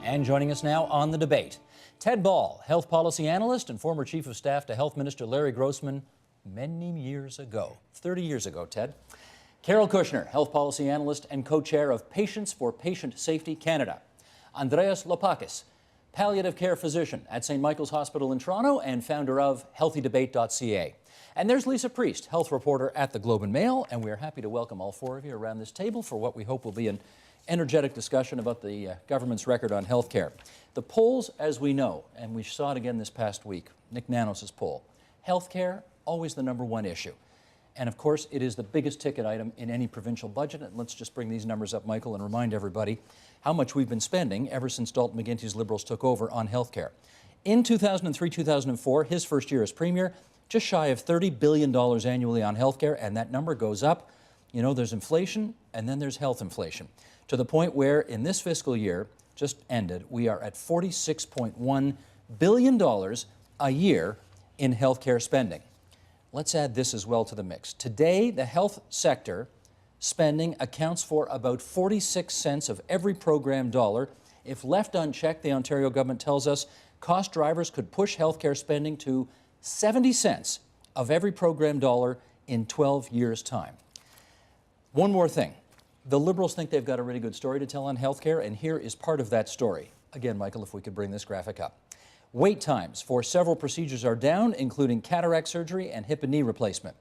And joining us now on the debate, Ted Ball, health policy analyst and former chief of staff to Health Minister Larry Grossman many years ago, 30 years ago, Ted. Carol Kushner, health policy analyst and co-chair of Patients for Patient Safety Canada. Andreas Lopakis, palliative care physician at St. Michael's Hospital in Toronto and founder of healthydebate.ca. And there's Lisa Priest, health reporter at the Globe and Mail, and we are happy to welcome all four of you around this table for what we hope will be an energetic discussion about the government's record on health care. The polls, as we know, and we saw it again this past week, Nick Nanos' poll, health care, always the #1 issue. And of course, it is the biggest ticket item in any provincial budget. And let's just bring these numbers up, Michael, and remind everybody how much we've been spending ever since Dalton McGuinty's Liberals took over on health care. In 2003-2004, his first year as Premier, just shy of $30 billion annually on health care, and that number goes up. You know, there's inflation, and then there's health inflation, to the point where in this fiscal year, just ended, we are at $46.1 billion a year in health care spending. Let's add this as well to the mix. Today, the health sector spending accounts for about 46 cents of every program dollar. If left unchecked, the Ontario government tells us, cost drivers could push healthcare spending to 70 cents of every program dollar in 12 years' time. One more thing. The Liberals think they've got a really good story to tell on healthcare, and here is part of that story. Again, Michael, if we could bring this graphic up. Wait times for several procedures are down, including cataract surgery and hip and knee replacement.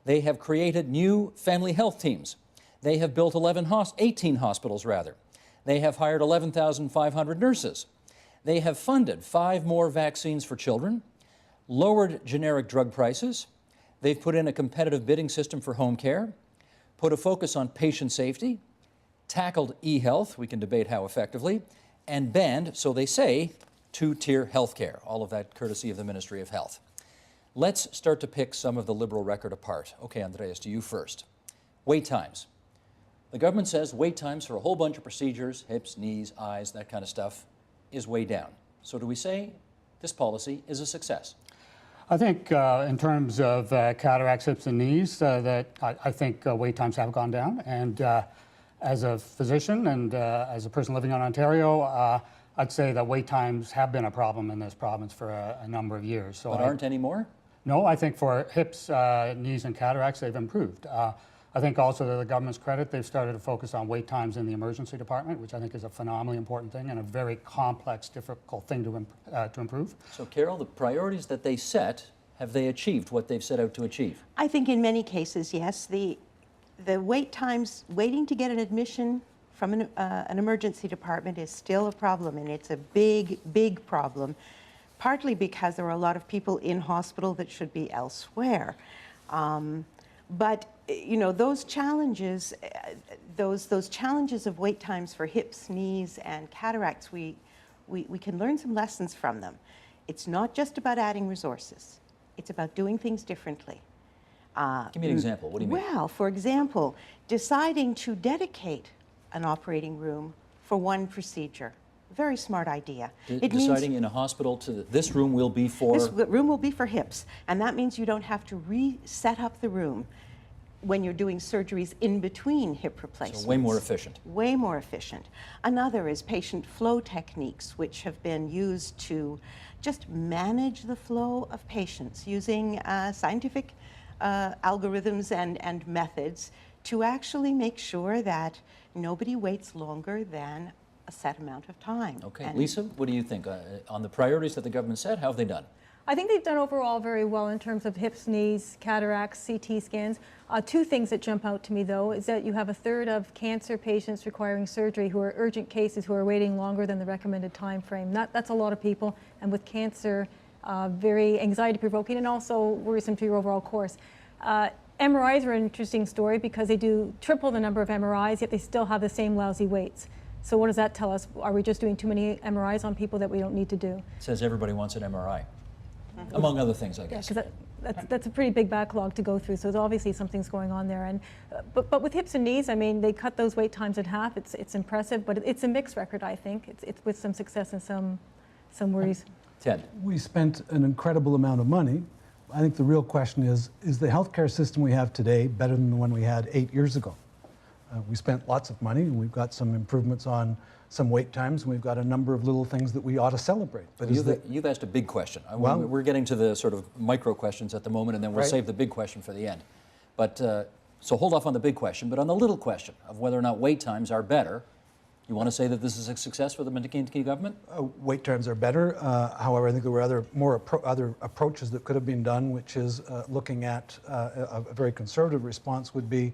They have created new family health teams. They have built 18 hospitals, rather. They have hired 11,500 nurses. They have funded 5 more vaccines for children, lowered generic drug prices. They've put in a competitive bidding system for home care, put a focus on patient safety, tackled e-health, we can debate how effectively, and banned, so they say, two-tier health care, all of that courtesy of the Ministry of Health. Let's start to pick some of the Liberal record apart. Okay, Andreas, to you first. Wait times. The government says wait times for a whole bunch of procedures, hips, knees, eyes, that kind of stuff, is way down. So do we say this policy is a success? I think in terms of cataracts, hips, and knees, I think wait times have gone down. And as a physician and as a person living in Ontario, I'd say that wait times have been a problem in this province for a number of years. So but aren't any more? No, I think for hips, knees, and cataracts, they've improved. I think also to the government's credit, they've started to focus on wait times in the emergency department, which I think is a phenomenally important thing and a very complex, difficult thing to improve. So, Carol, the priorities that they set, have they achieved what they've set out to achieve? I think in many cases, yes. The wait times, waiting to get an admission from an emergency department is still a problem, and it's a big, big problem, partly because there are a lot of people in hospital that should be elsewhere. But you know, those challenges, those challenges of wait times for hips, knees, and cataracts, we can learn some lessons from them. It's not just about adding resources. It's about doing things differently. Give me an example. What do you mean? Well, for example, deciding to dedicate an operating room for one procedure. Very smart idea. Deciding in a hospital this room will be for? This room will be for hips, and that means you don't have to reset up the room when you're doing surgeries in between hip replacements. So way more efficient. Way more efficient. Another is patient flow techniques, which have been used to just manage the flow of patients using scientific algorithms and methods to actually make sure that nobody waits longer than a set amount of time. Okay, and Lisa, what do you think? On the priorities that the government set, how have they done? I think they've done overall very well in terms of hips, knees, cataracts, CT scans. 2 things that jump out to me, though, is that you have 1/3 of cancer patients requiring surgery who are urgent cases who are waiting longer than the recommended time frame. That's a lot of people, and with cancer, very anxiety-provoking and also worrisome to your overall course. MRIs are an interesting story because they do triple the number of MRIs, yet they still have the same lousy weights. So what does that tell us? Are we just doing too many MRIs on people that we don't need to do? It says everybody wants an MRI, among other things, I guess. Yeah, that's a pretty big backlog to go through, so obviously something's going on there. And but with hips and knees, I mean, they cut those wait times in half. It's impressive, but it's a mixed record, I think. It's with some success and some worries. Ted. We spent an incredible amount of money. I think the real question is the healthcare system we have today better than the one we had 8 years ago? We spent lots of money, and we've got some improvements on some wait times, and we've got a number of little things that we ought to celebrate. But You've asked a big question. Well, We're getting to the sort of micro questions at the moment, and then we'll Right. save the big question for the end. But so hold off on the big question, but on the little question of whether or not wait times are better, you want to say that this is a success for the McGuinty government? wait times are better. However, I think there were other approaches that could have been done, which is looking at a very conservative response would be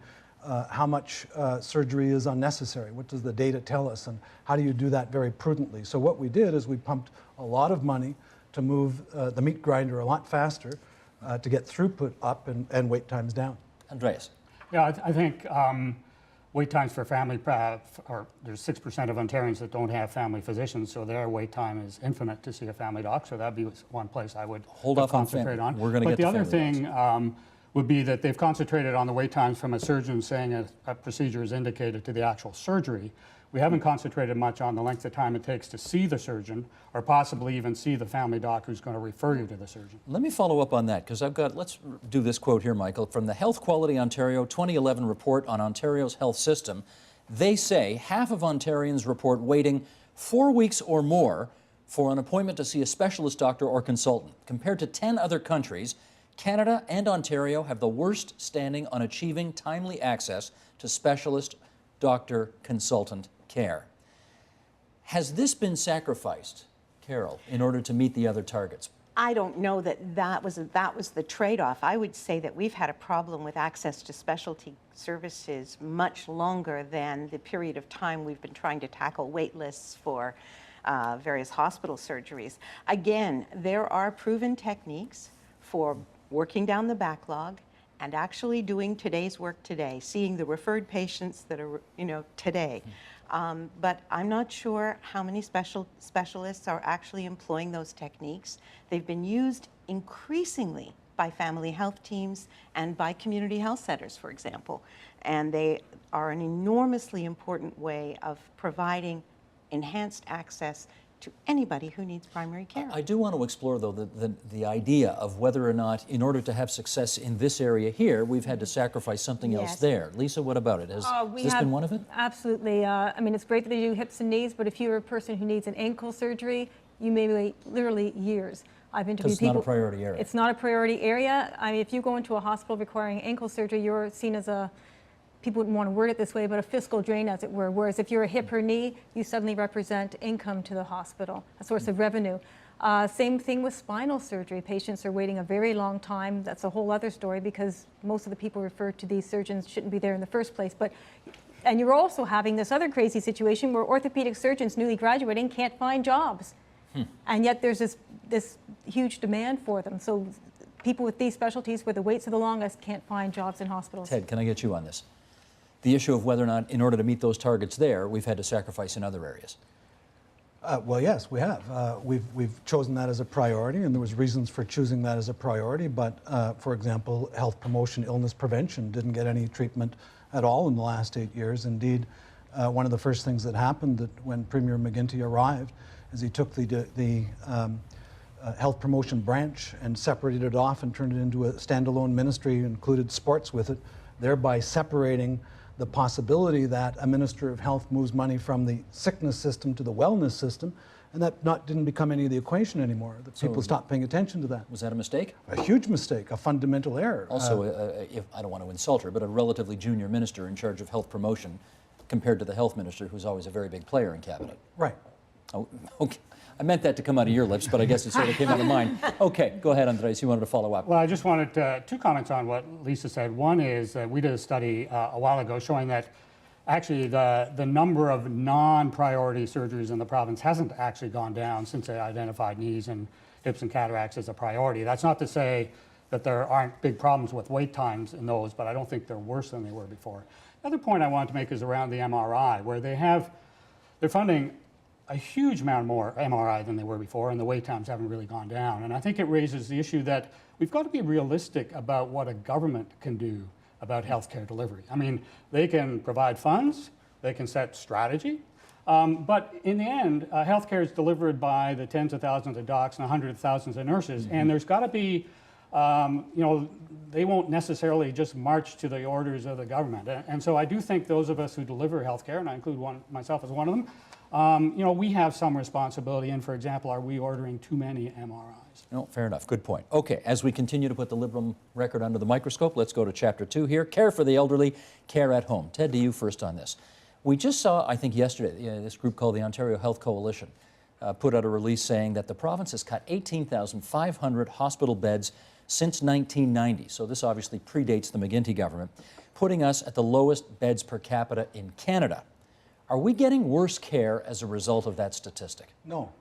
how much surgery is unnecessary. What does the data tell us, and how do you do that very prudently? So what we did is we pumped a lot of money to move the meat grinder a lot faster to get throughput up and wait times down. Andreas? Yeah, I think wait times for family, there's 6% of Ontarians that don't have family physicians, so their wait time is infinite to see a family doc, so that'd be one place I would Hold off on concentrate family. on. We're gonna But get the to other family thing would be that they've concentrated on the wait times from a surgeon saying a procedure is indicated to the actual surgery. We haven't concentrated much on the length of time it takes to see the surgeon, or possibly even see the family doc who's going to refer you to the surgeon. Let me follow up on that, because let's do this quote here, Michael, from the Health Quality Ontario 2011 report on Ontario's health system. They say half of Ontarians report waiting 4 weeks or more for an appointment to see a specialist doctor or consultant. Compared to 10 other countries, Canada and Ontario have the worst standing on achieving timely access to specialist doctor consultant care. Has this been sacrificed, Carol, in order to meet the other targets? I don't know that was the trade-off. I would say that we've had a problem with access to specialty services much longer than the period of time we've been trying to tackle wait lists for various hospital surgeries. Again, there are proven techniques for working down the backlog and actually doing today's work today, seeing the referred patients that are, today. But I'm not sure how many specialists are actually employing those techniques. They've been used increasingly by family health teams and by community health centers, for example. And they are an enormously important way of providing enhanced access to anybody who needs primary care. I do want to explore, though, the idea of whether or not, in order to have success in this area here, we've had to sacrifice something else Yes. there. Lisa, what about it? Has this been one of it? Absolutely. I mean, it's great that they do hips and knees, but if you're a person who needs an ankle surgery, you may wait literally years. I've interviewed 'Cause it's not a people. priority area. It's not a priority area. I mean, if you go into a hospital requiring ankle surgery, you're seen as people wouldn't want to word it this way, but a fiscal drain, as it were. Whereas if you're a hip or knee, you suddenly represent income to the hospital, a source of revenue. Same thing with spinal surgery. Patients are waiting a very long time. That's a whole other story, because most of the people referred to these surgeons shouldn't be there in the first place. And you're also having this other crazy situation where orthopedic surgeons newly graduating can't find jobs. And yet there's this huge demand for them. So people with these specialties where the waits are the longest can't find jobs in hospitals. Ted, can I get you on this? The issue of whether or not, in order to meet those targets there, we've had to sacrifice in other areas. Well, yes, we have. We've chosen that as a priority, and there was reasons for choosing that as a priority. But, for example, health promotion, illness prevention didn't get any treatment at all in the last 8 years. Indeed, one of the first things that happened when Premier McGuinty arrived is he took the health promotion branch and separated it off and turned it into a standalone ministry, included sports with it, thereby separating the possibility that a minister of health moves money from the sickness system to the wellness system, and that didn't become any of the equation anymore. That people stopped paying attention to that. Was that a mistake? A huge mistake, a fundamental error. Also, if I don't want to insult her, but a relatively junior minister in charge of health promotion compared to the health minister, who's always a very big player in cabinet. Right. Oh, okay. I meant that to come out of your lips, but I guess it sort of came out of mine. Okay, go ahead, Andres. You wanted to follow up. Well, I just wanted two comments on what Lisa said. One is we did a study a while ago showing that actually the number of non-priority surgeries in the province hasn't actually gone down since they identified knees and hips and cataracts as a priority. That's not to say that there aren't big problems with wait times in those, but I don't think they're worse than they were before. The other point I wanted to make is around the MRI, where they're funding a huge amount more MRI than they were before, and the wait times haven't really gone down. And I think it raises the issue that we've got to be realistic about what a government can do about healthcare delivery. I mean, they can provide funds, they can set strategy, but in the end, healthcare is delivered by the tens of thousands of docs and hundreds of thousands of nurses, and there's got to be they won't necessarily just march to the orders of the government. And so I do think those of us who deliver healthcare, and I include myself as one of them, we have some responsibility in, for example, are we ordering too many MRIs? No, fair enough. Good point. Okay, as we continue to put the Liberal record under the microscope, let's go to Chapter 2 here. Care for the elderly, care at home. Ted, to you first on this. We just saw, I think yesterday, this group called the Ontario Health Coalition put out a release saying that the province has cut 18,500 hospital beds since 1990. So this obviously predates the McGuinty government, putting us at the lowest beds per capita in Canada. Are we getting worse care as a result of that statistic? No.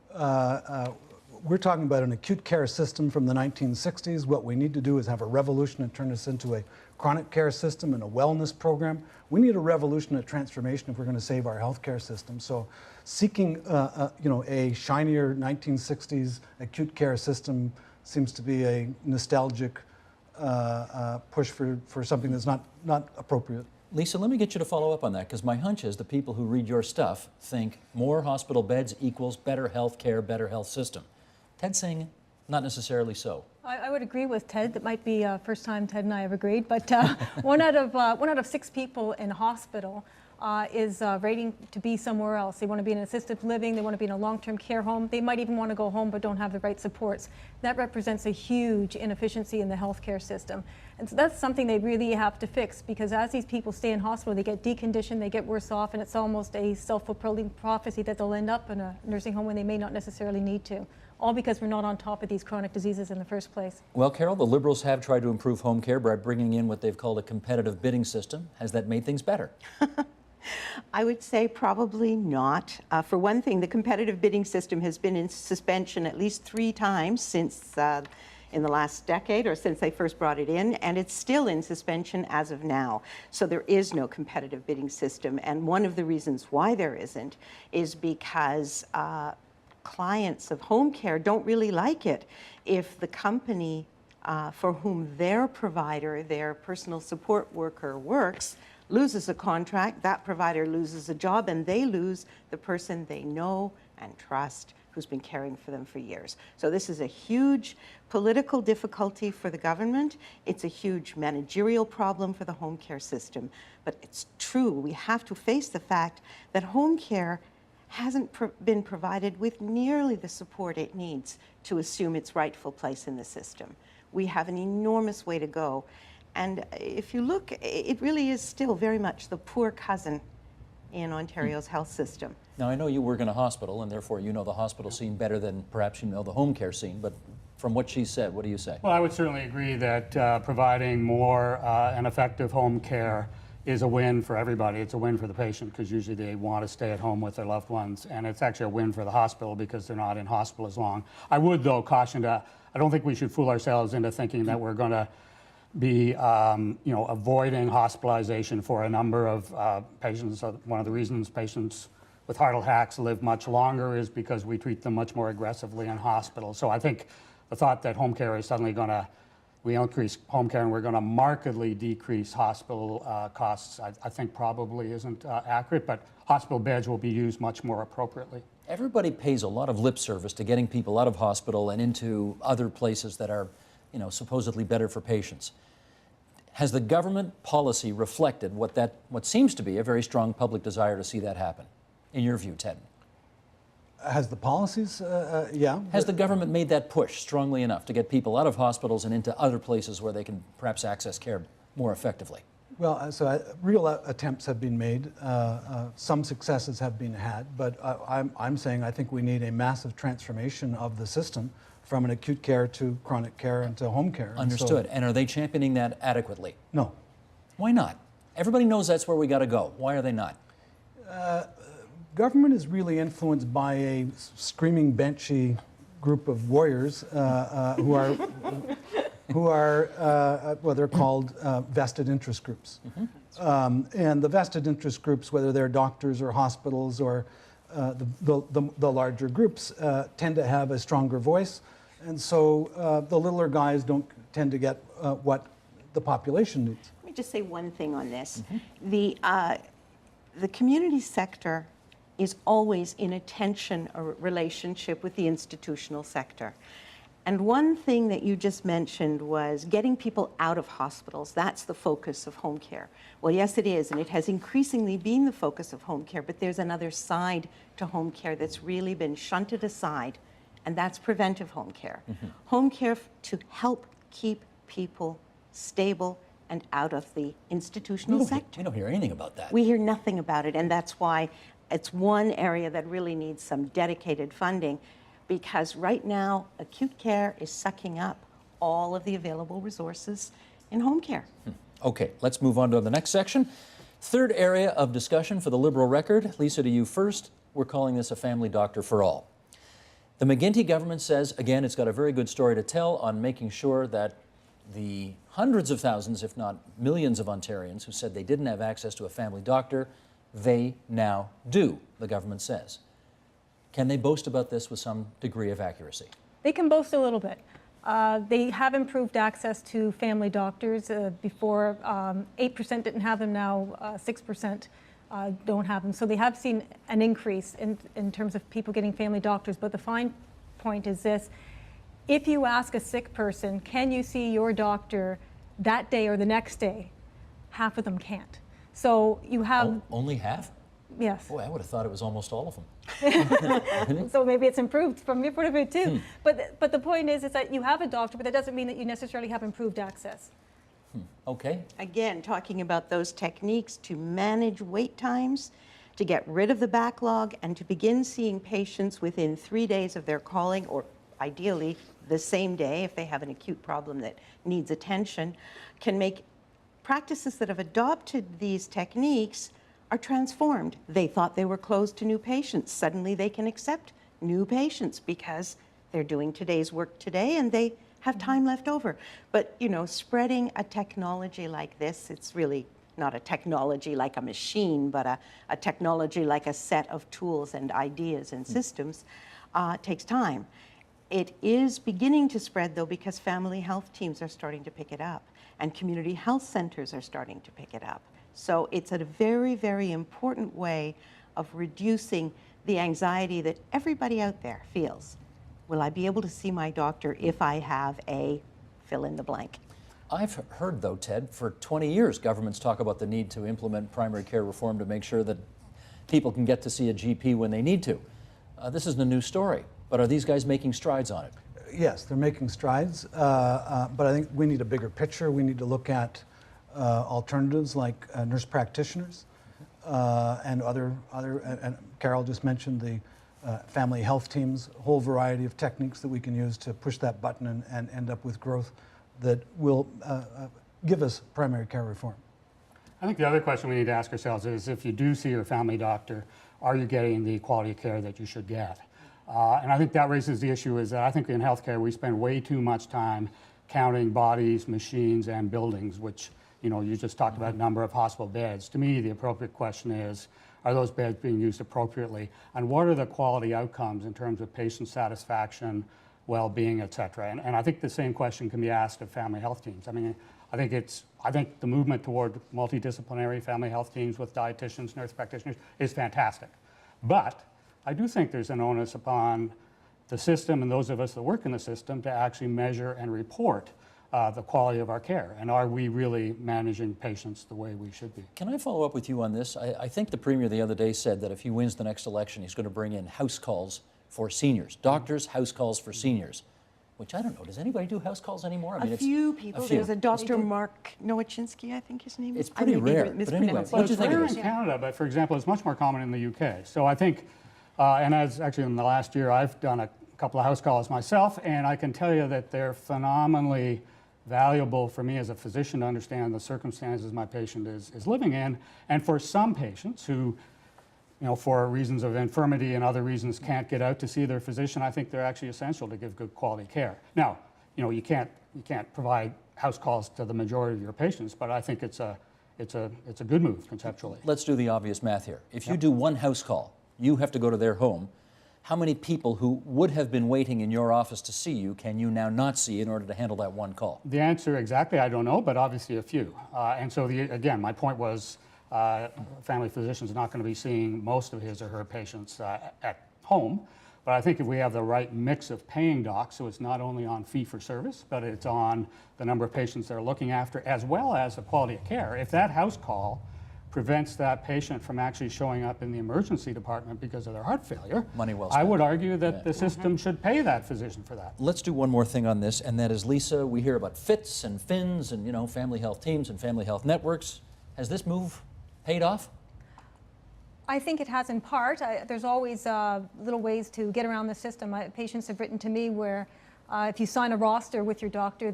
We're talking about an acute care system from the 1960s. What we need to do is have a revolution and turn this into a chronic care system and a wellness program. We need a revolution, a transformation if we're going to save our healthcare system. So seeking a shinier 1960s acute care system seems to be a nostalgic push for something that's not appropriate. Lisa, let me get you to follow up on that, because my hunch is the people who read your stuff think more hospital beds equals better health care, better health system. Ted's saying not necessarily so. I would agree with Ted. That might be first time Ted and I have agreed, but one out of 6 people in hospital is rating to be somewhere else. They want to be in assisted living, they want to be in a long-term care home, they might even want to go home but don't have the right supports. That represents a huge inefficiency in the healthcare system. And so that's something they really have to fix, because as these people stay in hospital, they get deconditioned, they get worse off, and it's almost a self-fulfilling prophecy that they'll end up in a nursing home when they may not necessarily need to. All because we're not on top of these chronic diseases in the first place. Well, Carol, the Liberals have tried to improve home care by bringing in what they've called a competitive bidding system. Has that made things better? I would say probably not. For one thing, the competitive bidding system has been in suspension at least 3 times since in the last decade, or since they first brought it in, and it's still in suspension as of now. So there is no competitive bidding system, and one of the reasons why there isn't is because clients of home care don't really like it if the company for whom their provider, their personal support worker works, loses a contract, that provider loses a job, and they lose the person they know and trust who's been caring for them for years. So this is a huge political difficulty for the government. It's a huge managerial problem for the home care system. But it's true, we have to face the fact that home care hasn't been provided with nearly the support it needs to assume its rightful place in the system. We have an enormous way to go. And if you look, it really is still very much the poor cousin in Ontario's health system. Now, I know you work in a hospital, and therefore you know the hospital scene better than perhaps you know the home care scene, but from what she said, what do you say? Well, I would certainly agree that providing more and effective home care is a win for everybody. It's a win for the patient, because usually they want to stay at home with their loved ones, and it's actually a win for the hospital because they're not in hospital as long. I would, though, caution I don't think we should fool ourselves into thinking that we're going to be avoiding hospitalization for a number of patients. One of the reasons patients with heart attacks live much longer is because we treat them much more aggressively in hospital. So I think the thought that home care is suddenly going to, we increase home care and we're going to markedly decrease hospital costs, I think probably isn't accurate, but hospital beds will be used much more appropriately. Everybody pays a lot of lip service to getting people out of hospital and into other places that are, supposedly better for patients. Has the government policy reflected what seems to be a very strong public desire to see that happen, in your view, Ted? Has the policies, yeah. Has the government made that push strongly enough to get people out of hospitals and into other places where they can perhaps access care more effectively? Well, real attempts have been made. Some successes have been had, but I'm saying I think we need a massive transformation of the system from an acute care to chronic care and to home care. Understood. And are they championing that adequately? No. Why not? Everybody knows that's where we got to go. Why are they not? Government is really influenced by a screaming, benchy group of warriors who are well, they're called vested interest groups. Mm-hmm. And the vested interest groups, whether they're doctors or hospitals or the larger groups, tend to have a stronger voice. And so the littler guys don't tend to get what the population needs. Let me just say one thing on this. Mm-hmm. The community sector is always in a tension or relationship with the institutional sector. And one thing that you just mentioned was getting people out of hospitals. That's the focus of home care. Well, yes, it is, and it has increasingly been the focus of home care, but there's another side to home care that's really been shunted aside, and that's preventive home care. Home care to help keep people stable and out of the institutional sector. We don't hear anything about that. We hear nothing about it, and that's why it's one area that really needs some dedicated funding, because right now, acute care is sucking up all of the available resources in home care. Okay, let's move on to the next section. Third area of discussion for the Liberal record. Lisa, to you first. We're calling this a family doctor for all. The McGuinty government says, again, it's got a very good story to tell on making sure that the hundreds of thousands, if not millions of Ontarians who said they didn't have access to a family doctor, they now do, the government says. Can they boast about this with some degree of accuracy? They can boast a little bit. They have improved access to family doctors. Before, 8% didn't have them, now 6% don't have them. So they have seen an increase in terms of people getting family doctors. But the fine point is this: if you ask a sick person, can you see your doctor that day or the next day, half of them can't. So you have... Only half? Yes. Boy, I would have thought it was almost all of them. So maybe it's improved from your point of view too. But the point is that you have a doctor, but that doesn't mean that you necessarily have improved access. Okay. Again, talking about those techniques to manage wait times, to get rid of the backlog, and to begin seeing patients within 3 days of their calling, or ideally the same day if they have an acute problem that needs attention, can make practices that have adopted these techniques are transformed. They thought they were closed to new patients. Suddenly they can accept new patients because they're doing today's work today and they have time left over. But, you know, spreading a technology like this, it's really not a technology like a machine, but a technology like a set of tools and ideas and systems, takes time. It is beginning to spread, though, because family health teams are starting to pick it up and community health centers are starting to pick it up. So it's a very, very important way of reducing the anxiety that everybody out there feels. Will I be able to see my doctor if I have a fill in the blank? I've heard, though, Ted, for 20 years, governments talk about the need to implement primary care reform to make sure that people can get to see a GP when they need to. This isn't a new story, but are these guys making strides on it? Yes, they're making strides, but I think we need a bigger picture. We need to look at alternatives like nurse practitioners and and Carol just mentioned the family health teams, a whole variety of techniques that we can use to push that button and end up with growth that will give us primary care reform. I think the other question we need to ask ourselves is, if you do see your family doctor, are you getting the quality of care that you should get? And I think that raises the issue is that I think in healthcare we spend way too much time counting bodies, machines, and buildings, which, you know, you just talked about number of hospital beds. To me, the appropriate question is, are those beds being used appropriately? And what are the quality outcomes in terms of patient satisfaction, well-being, et cetera? And I think the same question can be asked of family health teams. I mean, I think the movement toward multidisciplinary family health teams with dietitians, nurse practitioners is fantastic. But I do think there's an onus upon the system and those of us that work in the system to actually measure and report the quality of our care. And are we really managing patients the way we should be? Can I follow up with you on this? I think the Premier the other day said that if he wins the next election, he's going to bring in house calls for seniors. Doctors' house calls for seniors. Which I don't know. Does anybody do house calls anymore? I mean, A few people. There's a Dr. Mark Nowachinski, I think his name is. It's pretty rare, but anyway, mispronouncing. what do you It's think of rare this? in Canada, but for example, it's much more common in the UK. So I think, and as actually in the last year, I've done a couple of house calls myself, and I can tell you that they're phenomenally valuable for me as a physician to understand the circumstances my patient is living in. And for some patients who, you know, for reasons of infirmity and other reasons can't get out to see their physician, I think they're actually essential to give good quality care. Now, you know, you can't provide house calls to the majority of your patients, but I think it's a good move conceptually. Let's do the obvious math here. If you do one house call, you have to go to their home. How many people who would have been waiting in your office to see you can you now not see in order to handle that one call? The answer exactly, I don't know, but obviously a few. And so again, my point was family physician's not going to be seeing most of his or her patients at home. But I think if we have the right mix of paying docs, so it's not only on fee for service, but it's on the number of patients they're looking after, as well as the quality of care. If that house call prevents that patient from actually showing up in the emergency department because of their heart failure, Money well I spent. would argue that the system should pay that physician for that. Let's do one more thing on this, and that is, Lisa, we hear about FITs and FINs and, you know, family health teams and family health networks. Has this move paid off? I think it has in part. There's always little ways to get around the system. Patients have written to me where if you sign a roster with your doctor,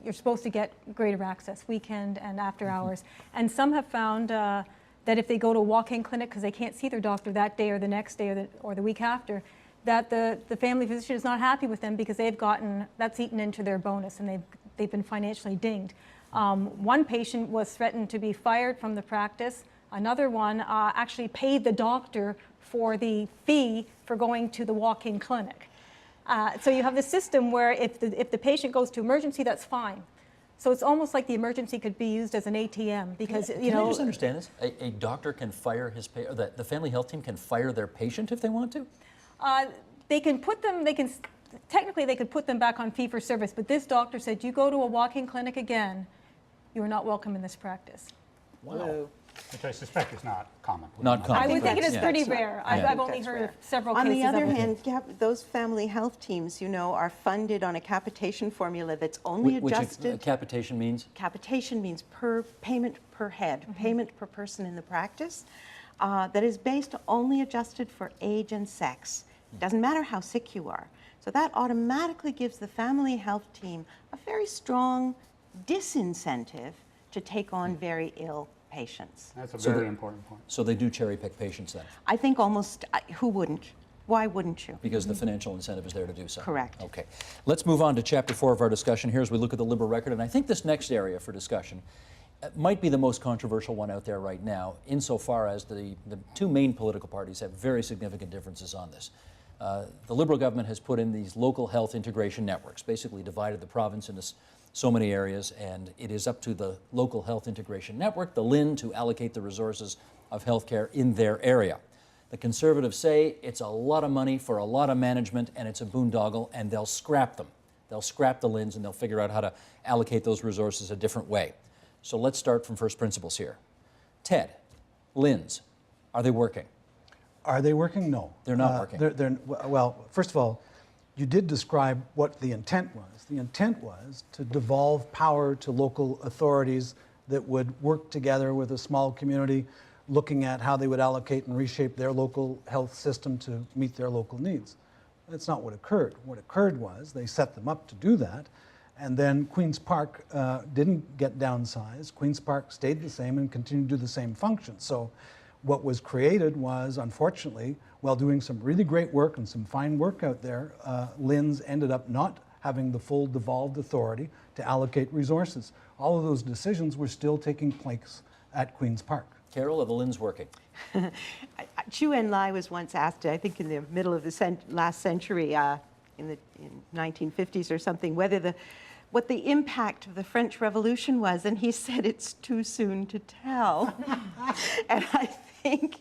you're supposed to get greater access, weekend and after hours. And some have found that if they go to a walk-in clinic because they can't see their doctor that day or the next day or the week after, that the family physician is not happy with them because that's eaten into their bonus and they've been financially dinged. One patient was threatened to be fired from the practice. Another one actually paid the doctor for the fee for going to the walk-in clinic. So you have the system where if the patient goes to emergency, that's fine. So it's almost like the emergency could be used as an ATM because, Can I just understand this? A doctor can fire his patient, the family health team can fire their patient if they want to? Technically they could put them back on fee for service, but this doctor said, you go to a walk-in clinic again, you are not welcome in this practice. Wow. Which I suspect is not common. Not common. I would think it is Yeah. pretty That's right. rare. I I've think only that's heard of rare. several On cases the other of it. hand, those family health teams, you know, are funded on a capitation formula that's only Which adjusted. capitation means? Capitation means payment per head, payment per person in the practice, that is based only adjusted for age and sex. It doesn't matter how sick you are. So that automatically gives the family health team a very strong disincentive to take on very ill patients. That's a So very important point. So they do cherry pick patients then, I think almost, who wouldn't? Why wouldn't you? because the financial incentive is there to do so. Correct. Okay. Let's move on to Chapter 4 of our discussion here as we look at the Liberal record. And I think this next area for discussion might be the most controversial one out there right now, insofar as the two main political parties have very significant differences on this. The Liberal government has put in these local health integration networks, basically divided the province into so many areas, and it is up to the local health integration network, the LIN, to allocate the resources of healthcare in their area. The Conservatives say it's a lot of money for a lot of management and it's a boondoggle, and they'll scrap them. They'll scrap the LINs and they'll figure out how to allocate those resources a different way. So let's start from first principles here. Ted, LINs, are they working? Are they working? No. They're not working. Well, first of all, you did describe what the intent was. The intent was to devolve power to local authorities that would work together with a small community, looking at how they would allocate and reshape their local health system to meet their local needs. That's not what occurred. What occurred was they set them up to do that, and then Queen's Park didn't get downsized. Queen's Park stayed the same and continued to do the same function. So what was created was, unfortunately, while doing some really great work and some fine work out there, LINs ended up not having the full devolved authority to allocate resources. All of those decisions were still taking place at Queen's Park. Carol, are the LINs working? Chu En-lai was once asked, I think in the middle of the last century, in the 1950s or something, what the impact of the French Revolution was, and he said it's too soon to tell. And I think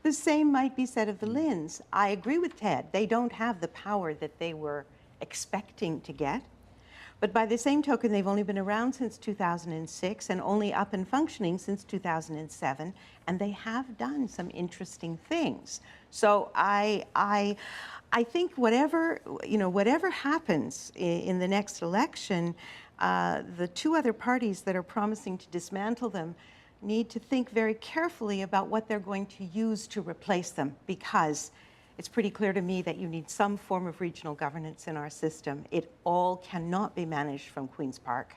the same might be said of the LINs. I agree with Ted. They don't have the power that they were expecting to get. But by the same token, they've only been around since 2006 and only up and functioning since 2007, and they have done some interesting things. So I think whatever happens in the next election, the two other parties that are promising to dismantle them need to think very carefully about what they're going to use to replace them, because it's pretty clear to me that you need some form of regional governance in our system. It all cannot be managed from Queen's Park.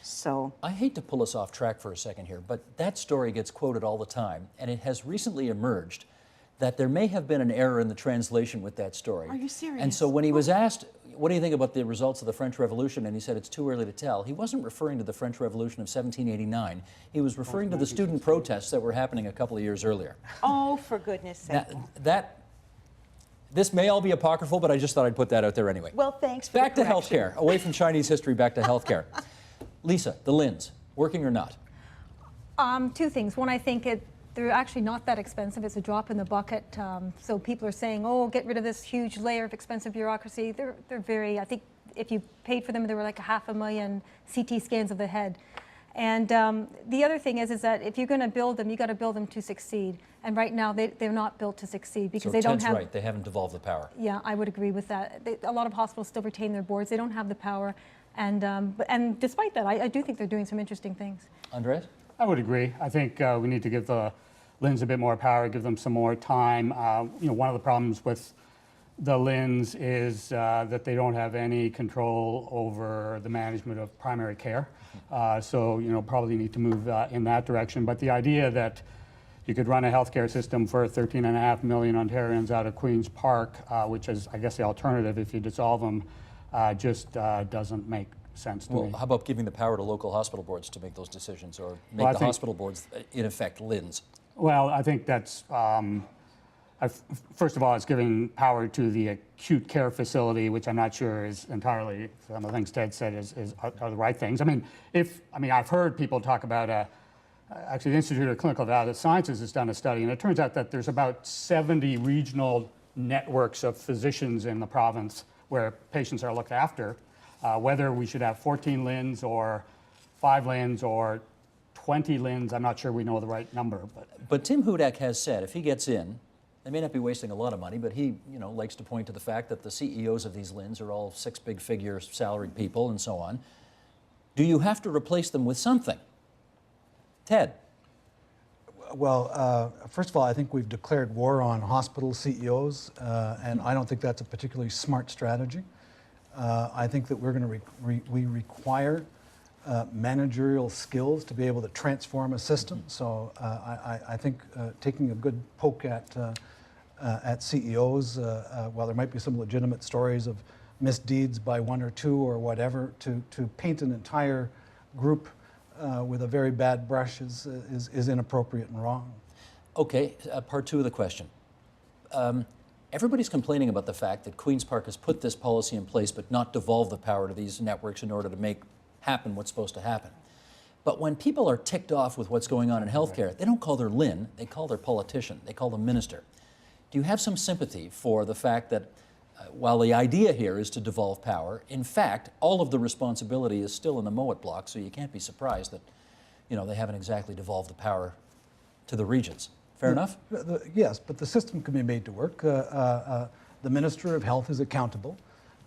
So I hate to pull us off track for a second here, but that story gets quoted all the time, and it has recently emerged that there may have been an error in the translation with that story. Are you serious? And so when he was asked, what do you think about the results of the French Revolution? And he said, it's too early to tell. He wasn't referring to the French Revolution of 1789. He was referring to the student protests that were happening a couple of years earlier. oh, for goodness sake. This may all be apocryphal, but I just thought I'd put that out there anyway. Well, thanks for Back the to correction. healthcare, away from Chinese history, back to healthcare. Lisa, the LINs, working or not? Two things. One, I think They're actually not that expensive. It's a drop in the bucket. So people are saying, oh, get rid of this huge layer of expensive bureaucracy. They're very, I think if you paid for them, they were like 500,000 CT scans of the head. And the other thing is that if you're going to build them, you got to build them to succeed. And right now, they're not built to succeed because they don't have. Ted's right. They haven't devolved the power. Yeah, I would agree with that. A lot of hospitals still retain their boards. They don't have the power. And despite that, I do think they're doing some interesting things. Andreas? I would agree. I think we need to give the LHINs a bit more power, give them some more time. One of the problems with the LHINs is that they don't have any control over the management of primary care. So, probably need to move in that direction. But the idea that you could run a healthcare system for 13.5 million Ontarians out of Queen's Park, which is, I guess, the alternative if you dissolve them, just doesn't make sense to me. Well, how about giving the power to local hospital boards to make those decisions, or make the hospital boards, in effect, LHINs? Well, I think that's, first of all, it's giving power to the acute care facility, which I'm not sure is entirely, some of the things Ted said are the right things. I've heard people talk about, actually the Institute of Clinical Value Sciences has done a study, and it turns out that there's about 70 regional networks of physicians in the province where patients are looked after. Whether we should have 14 LHINs or 5 LHINs or 20 LHINs, I'm not sure we know the right number. But Tim Hudak has said if he gets in, they may not be wasting a lot of money, but he likes to point to the fact that the CEOs of these LHINs are all 6 big-figure salaried people and so on. Do you have to replace them with something? Ted? Well, first of all, I think we've declared war on hospital CEOs, and I don't think that's a particularly smart strategy. I think that we're going to we require managerial skills to be able to transform a system. So I think taking a good poke at CEOs, while there might be some legitimate stories of misdeeds by 1 or 2 or whatever, to paint an entire group with a very bad brush is inappropriate and wrong. Okay, part 2 of the question. Everybody's complaining about the fact that Queen's Park has put this policy in place but not devolved the power to these networks in order to make happen what's supposed to happen. But when people are ticked off with what's going on in healthcare, they don't call their LHIN, they call their politician, they call the minister. Do you have some sympathy for the fact that while the idea here is to devolve power, in fact, all of the responsibility is still in the Mowat block, so you can't be surprised that they haven't exactly devolved the power to the regions. Fair enough? Yes, but the system can be made to work. The Minister of Health is accountable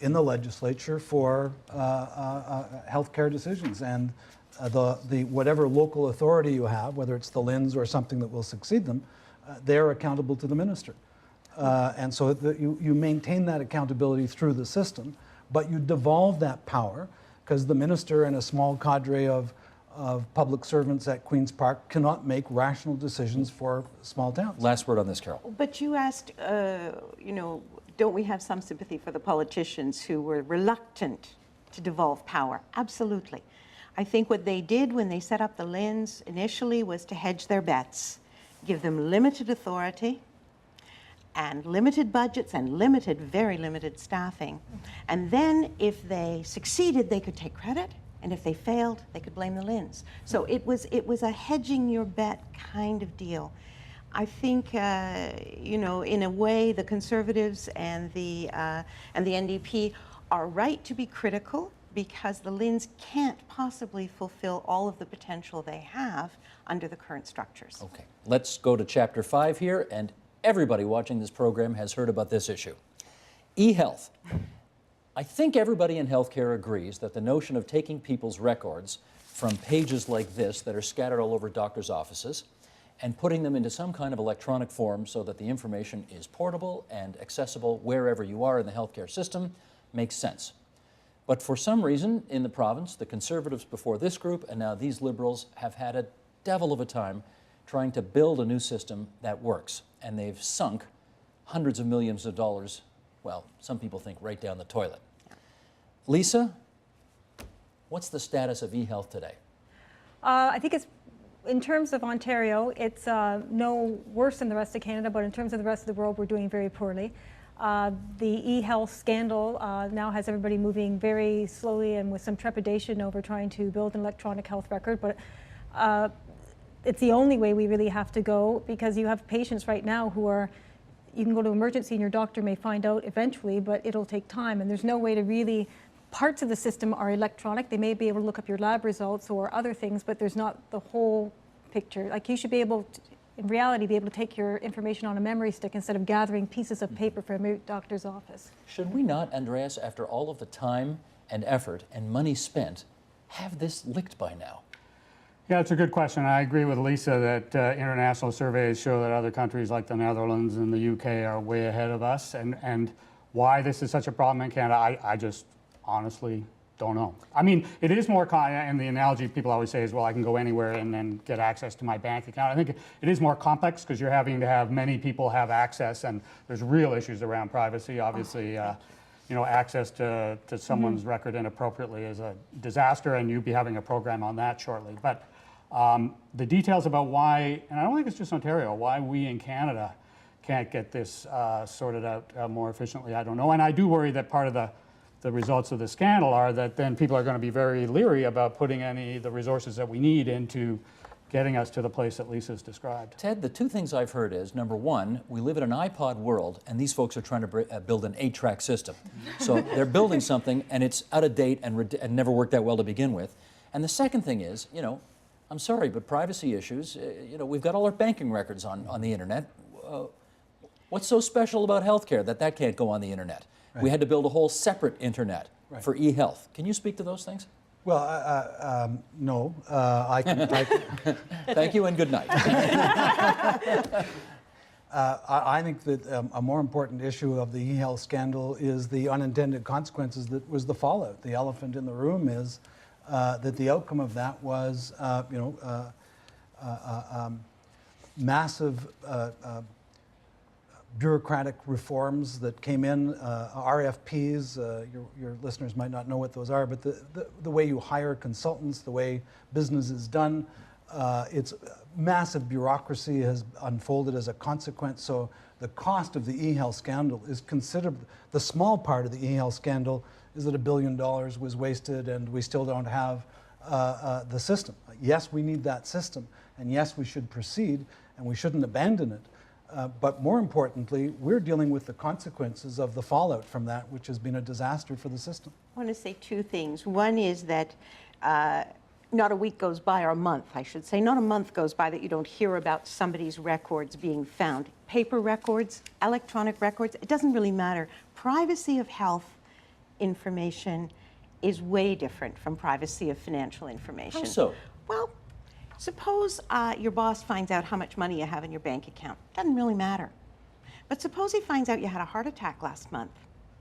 in the legislature for healthcare decisions, and the whatever local authority you have, whether it's the LHINs or something that will succeed them, they're accountable to the minister. And so you maintain that accountability through the system, but you devolve that power because the minister and a small cadre of public servants at Queen's Park cannot make rational decisions for small towns. Last word on this, Carol. But you asked, don't we have some sympathy for the politicians who were reluctant to devolve power? Absolutely. I think what they did when they set up the LHINs initially was to hedge their bets, give them limited authority and limited budgets and very limited staffing. And then if they succeeded, they could take credit. And if they failed, they could blame the LHINs. So it was a hedging your bet kind of deal. I think, in a way, the Conservatives and the NDP are right to be critical because the LHINs can't possibly fulfill all of the potential they have under the current structures. Okay, let's go to Chapter 5 here, and everybody watching this program has heard about this issue. E-health. I think everybody in healthcare agrees that the notion of taking people's records from pages like this that are scattered all over doctors' offices and putting them into some kind of electronic form so that the information is portable and accessible wherever you are in the healthcare system makes sense. But for some reason in the province, the Conservatives before this group and now these Liberals have had a devil of a time trying to build a new system that works. And they've sunk hundreds of millions of dollars, well, some people think right down the toilet. Lisa, what's the status of e-health today? I think it's, in terms of Ontario, it's no worse than the rest of Canada, but in terms of the rest of the world, we're doing very poorly. The e-health scandal now has everybody moving very slowly and with some trepidation over trying to build an electronic health record, but it's the only way we really have to go, because you have patients right now who are, you can go to emergency and your doctor may find out eventually, but it'll take time, and there's no way to really, parts of the system are electronic. They may be able to look up your lab results or other things, but there's not the whole picture. Like, you should be able to, in reality, be able to take your information on a memory stick instead of gathering pieces of paper from your doctor's office. Should we not, Andreas, after all of the time and effort and money spent, have this licked by now? Yeah, it's a good question. I agree with Lisa that international surveys show that other countries like the Netherlands and the UK are way ahead of us. And why this is such a problem in Canada, I just honestly don't know. I mean, it is more, and the analogy people always say is, well, I can go anywhere and then get access to my bank account. I think it is more complex because you're having to have many people have access, and there's real issues around privacy. Obviously, you know, access to someone's record inappropriately is a disaster, and you'll be having a program on that shortly. But the details about why, and I don't think it's just Ontario, why we in Canada can't get this sorted out more efficiently, I don't know. And I do worry that part of the results of the scandal are that then people are going to be very leery about putting the resources that we need into getting us to the place that Lisa's described. Ted, the two things I've heard is, number one, we live in an iPod world, and these folks are trying to build an 8-track system. So they're building something, and it's out of date and never worked that well to begin with. And the second thing is, you know, I'm sorry, but privacy issues, you know, we've got all our banking records on the internet. What's so special about healthcare that can't go on the internet? Right. We had to build a whole separate internet for e-health. Can you speak to those things? Well, no, I can. Thank you and good night. I think that a more important issue of the e-health scandal is the unintended consequences that was the fallout. The elephant in the room is that the outcome of that was, massive bureaucratic reforms that came in, RFPs. Your listeners might not know what those are, but the way you hire consultants, the way business is done, it's massive bureaucracy has unfolded as a consequence. So the cost of the e-health scandal is considerable. The small part of the e-health scandal is that $1 billion was wasted and we still don't have the system. Yes, we need that system, and yes, we should proceed, and we shouldn't abandon it. But more importantly, we're dealing with the consequences of the fallout from that, which has been a disaster for the system. I want to say two things. One is that not a week goes by, or a month, I should say, not a month goes by that you don't hear about somebody's records being found. Paper records, electronic records, it doesn't really matter. Privacy of health information is way different from privacy of financial information. How so? Well, suppose your boss finds out how much money you have in your bank account. Doesn't really matter. But suppose he finds out you had a heart attack last month.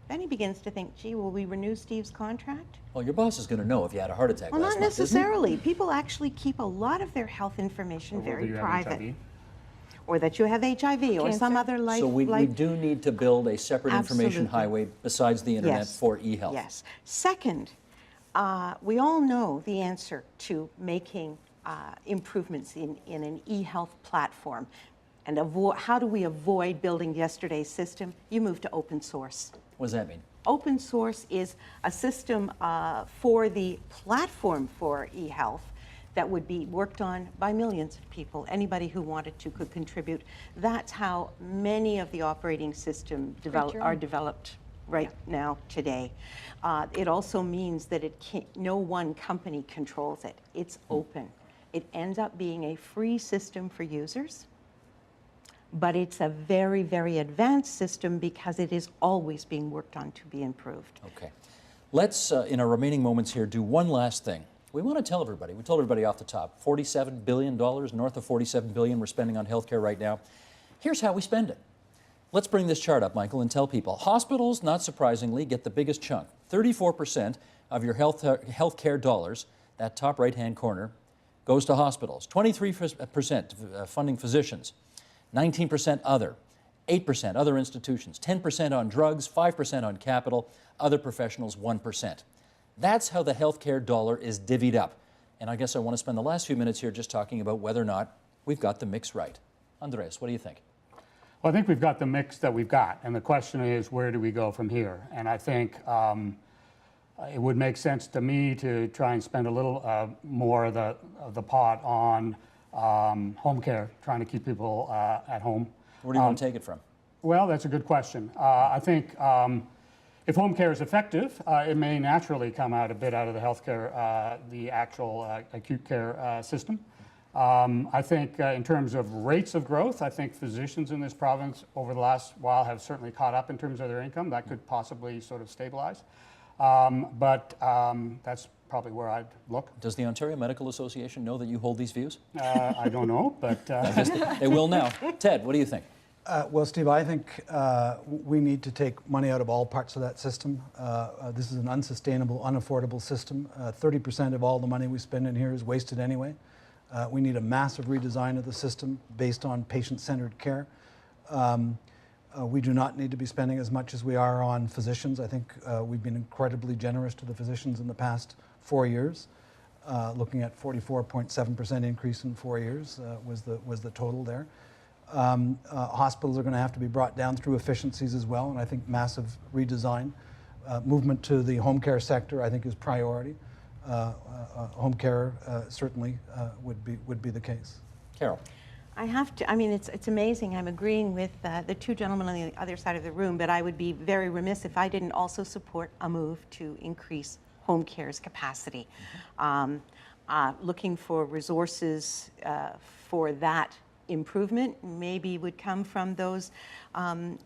Then he begins to think, gee, will we renew Steve's contract? Well, your boss is going to know if you had a heart attack last month, Well, not necessarily. People actually keep a lot of their health information very private. Or that you have HIV or some other life. So we do need to build a separate information highway besides the internet for e-health. Yes. Second, we all know the answer to making improvements in an e-health platform. And how do we avoid building yesterday's system? You move to open source. What does that mean? Open source is a system for the platform for e-health that would be worked on by millions of people. Anybody who wanted to could contribute. That's how many of the operating systems are developed right now today. It also means that no one company controls it. It's open. It ends up being a free system for users, but it's a very, very advanced system because it is always being worked on to be improved. Okay. Let's, in our remaining moments here, do one last thing. We want to tell everybody, we told everybody off the top, $47 billion, north of $47 billion we're spending on healthcare right now. Here's how we spend it. Let's bring this chart up, Michael, and tell people. Hospitals, not surprisingly, get the biggest chunk. 34% of your healthcare dollars, that top right-hand corner, goes to hospitals. 23% funding physicians. 19% other, 8% other institutions, 10% on drugs, 5% on capital, other professionals 1%. That's how the healthcare dollar is divvied up. And I guess I want to spend the last few minutes here just talking about whether or not we've got the mix right. Andreas, what do you think? Well, I think we've got the mix that we've got. And the question is, where do we go from here? And I think it would make sense to me to try and spend a little more of the pot on home care, trying to keep people at home. Where do you want to take it from? Well, that's a good question. I think if home care is effective, it may naturally come out a bit out of the healthcare, the actual acute care system. I think in terms of rates of growth, I think physicians in this province over the last while have certainly caught up in terms of their income. That could possibly sort of stabilize. But that's probably where I'd look. Does the Ontario Medical Association know that you hold these views? I don't know, but... They will now. Ted, what do you think? Well, Steve, I think we need to take money out of all parts of that system. This is an unsustainable, unaffordable system. 30% of all the money we spend in here is wasted anyway. We need a massive redesign of the system based on patient-centered care. We do not need to be spending as much as we are on physicians. I think we've been incredibly generous to the physicians in the past 4 years. Looking at 44.7% increase in 4 years was the total there. Hospitals are going to have to be brought down through efficiencies as well, and I think massive redesign. Movement to the home care sector, I think, is priority. Home care certainly would be the case. Carol. I have to, I mean, it's amazing. I'm agreeing with the two gentlemen on the other side of the room, but I would be very remiss if I didn't also support a move to increase home care's capacity. Looking for resources for that improvement maybe would come from those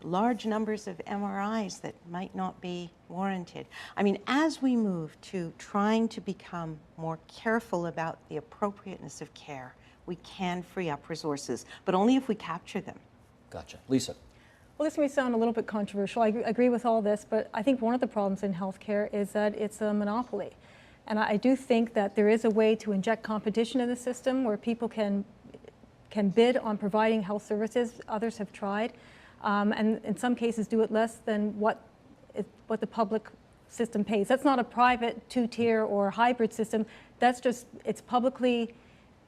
large numbers of MRIs that might not be warranted. I mean, as we move to trying to become more careful about the appropriateness of care, we can free up resources, but only if we capture them. Gotcha. Lisa. Well, this may sound a little bit controversial. I agree with all this, but I think one of the problems in healthcare is that it's a monopoly. And I do think that there is a way to inject competition in the system where people can bid on providing health services. Others have tried, and in some cases do it less than what the public system pays. That's not a private two-tier or hybrid system. That's just, it's publicly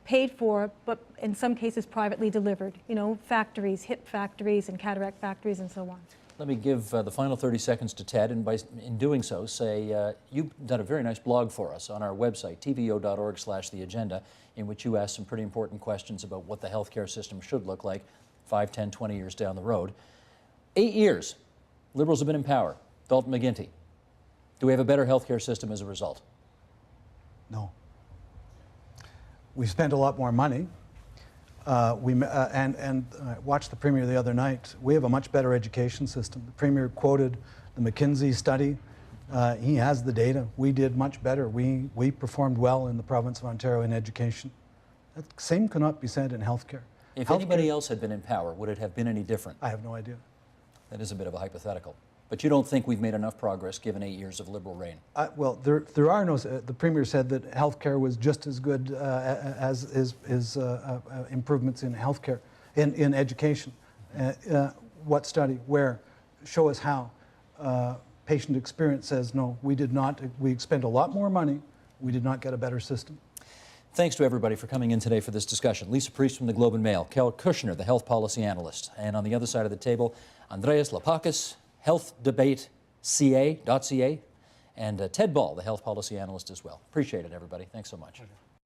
paid for, but in some cases privately delivered. You know, factories, hip factories and cataract factories and so on. Let me give the final 30 seconds to Ted, and in doing so, say you've done a very nice blog for us on our website, tvo.org/theagenda, in which you asked some pretty important questions about what the healthcare system should look like 5, 10, 20 years down the road. 8 years, Liberals have been in power. Dalton, McGuinty, do we have a better healthcare system as a result? No. We spent a lot more money. I watched the Premier the other night. We have a much better education system. The Premier quoted the McKinsey study. He has the data. We did much better. We performed well in the province of Ontario in education. That same cannot be said in healthcare. If anybody else had been in power, would it have been any different? I have no idea. That is a bit of a hypothetical. But you don't think we've made enough progress given 8 years of Liberal reign? Well, there are no. The Premier said that healthcare was just as good as his improvements in healthcare, in education. What study? Where? Show us how. Patient experience says no. We did not. We spent a lot more money. We did not get a better system. Thanks to everybody for coming in today for this discussion. Lisa Priest from the Globe and Mail, Carol Kushner, the health policy analyst, and on the other side of the table, Andreas Lapakis, healthdebateca.ca, and Ted Ball, the health policy analyst as well. Appreciate it, everybody. Thanks so much.